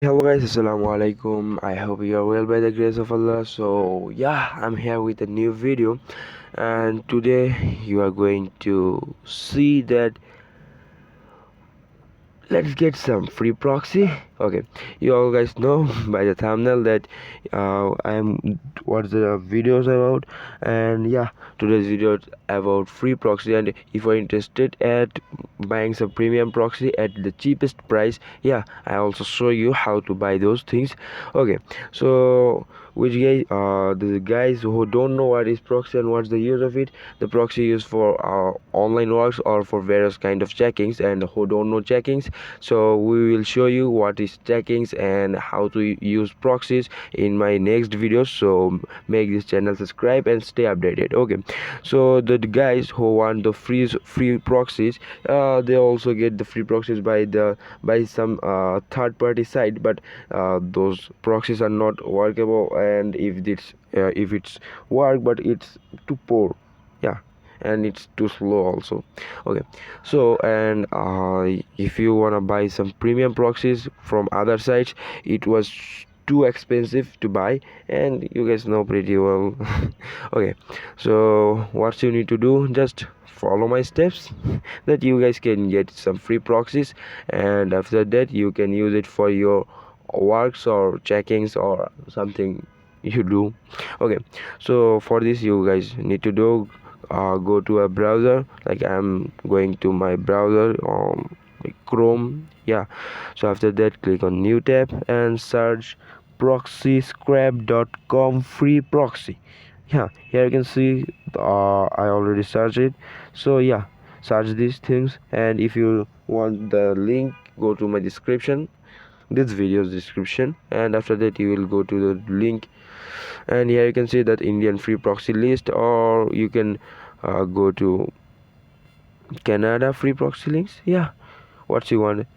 Hello guys, assalamu alaikum. I hope you are well by the grace of Allah. So yeah, I'm here with a new video, and today you are going to see that let's get some free proxy. Okay, you all guys know by the thumbnail that I'm what the video is about. And yeah, today's video is about free proxy, and if you're interested at buying some premium proxy at the cheapest price, yeah, I also show you how to buy those things. Okay, so which guys the guys who don't know what is proxy and what's the use of it, the proxy used for online works or for various kind of checkings. And who don't know checkings, so we will show you what is checkings and how to use proxies in my next videos. So make this channel subscribe and stay updated. Okay, so the guys who want the free proxies, they also get the free proxies by some third party site, but those proxies are not workable, and if it's work, but it's too poor, yeah, and it's too slow also. Okay, so and if you want to buy some premium proxies from other sites, it was too expensive to buy, and you guys know pretty well. Okay, so what you need to do, just follow my steps that you guys can get some free proxies, and after that you can use it for your works or checkings or something you do. Okay, so for this you guys need to do, go to a browser, like I'm going to my browser, like Chrome, yeah. So after that, click on new tab and search proxyscrap.com free proxy. Yeah, here you can see, I already searched it. So yeah, search these things, and if you want the link, go to my description, this video's description, and after that you will go to the link, and here you can see that Indian free proxy list, or you can go to Canada free proxy links. Yeah, what you want,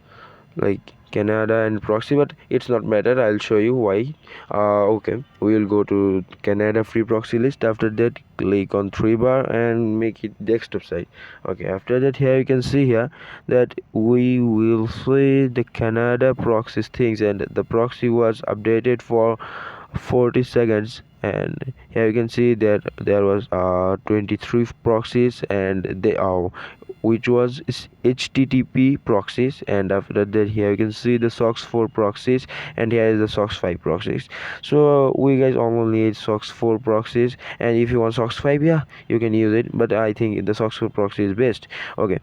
like Canada and proxy, but it's not matter, I'll show you why. Okay, we will go to Canada free proxy list. After that, click on three bar and make it desktop side. Okay, after that, here you can see here that we will see the Canada proxies things, and the proxy was updated for 40 seconds. And here you can see that there was 23 proxies, and they are, which was HTTP proxies. And after that, here you can see the SOX 4 proxies, and here is the SOX 5 proxies. So we guys only need SOX 4 proxies, and if you want SOX 5, yeah, you can use it, but I think the SOX 4 proxy is best. Okay,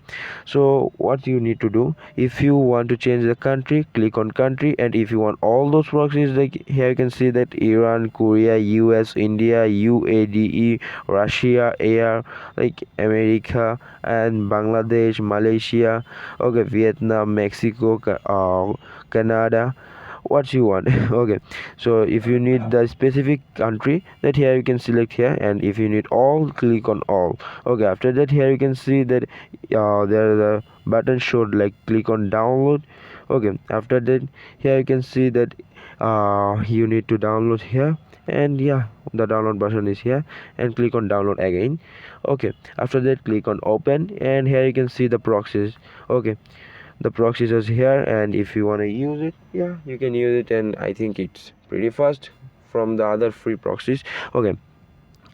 so what you need to do, if you want to change the country, click on country, and if you want all those proxies, like here you can see that Iran, Korea, US, India, UADE, Russia, AR, like America, and Bangladesh, Malaysia, okay, Vietnam, Mexico, Canada, what you want. Okay, so if you need the specific country, that here you can select here, and if you need all, click on all. Okay, after that, here you can see that there is a button showed like click on download. Okay, after that, here you can see that you need to download here, and yeah, the download button is here, and click on download again. Okay, after that, click on open, and here you can see the proxies. Okay, the proxies is here, and if you want to use it, yeah, you can use it, and I think it's pretty fast from the other free proxies. Okay,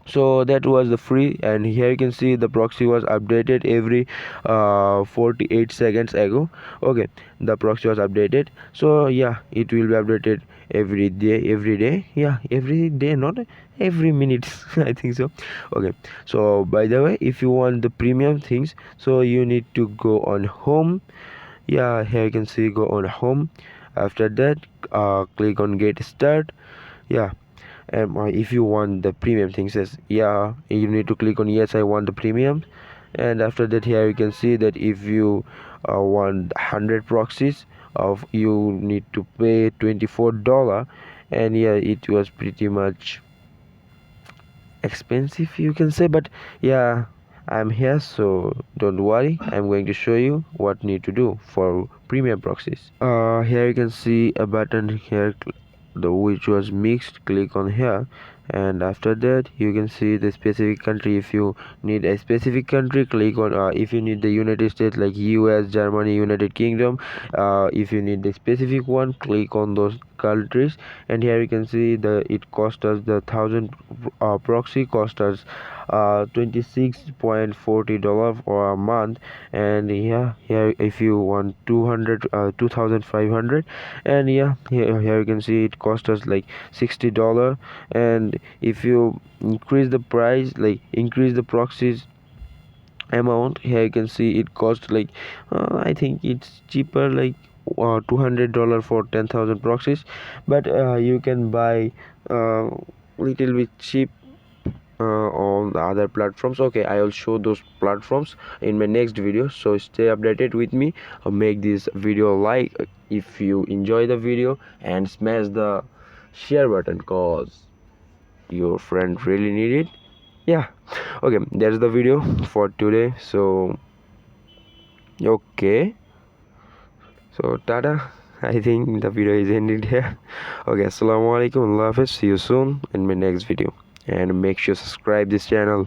so that was the free, and here you can see the proxy was updated every 48 seconds ago. Okay, the proxy was updated, so yeah, it will be updated every day, yeah, every day, not every minute. I think so. Okay, so by the way, if you want the premium things, so you need to go on home. Yeah, here you can see, go on home. After that, click on get start. Yeah, and if you want the premium things, says yeah, you need to click on yes, I want the premium. And after that, here you can see that if you want 100 proxies of, you need to pay $24. And yeah, it was pretty much expensive, you can say, but yeah, I'm here, so don't worry, I'm going to show you what need to do for premium proxies. Here you can see a button here, the which was mixed. Click on here, and after that you can see the specific country. If you need a specific country, click on if you need the United States like US, Germany, United Kingdom, if you need the specific one, click on those countries. And here you can see the it cost us the 1000 proxy cost us $26.40 for a month. And yeah, here if you want 200 2500, and yeah, here you can see it cost us like $60. And if you increase the price, like increase the proxies amount, here you can see it cost like I think it's cheaper, like $200 for 10,000 proxies. But you can buy little bit cheap on the other platforms. Okay, I will show those platforms in my next video, so stay updated with me. Make this video like if you enjoy the video, and smash the share button cause your friend really need it. Yeah, okay, that's the video for today. So okay, so tata. I think the video is ended here. Okay, assalamu alaikum, Allah hafiz, see you soon in my next video, and make sure subscribe this channel.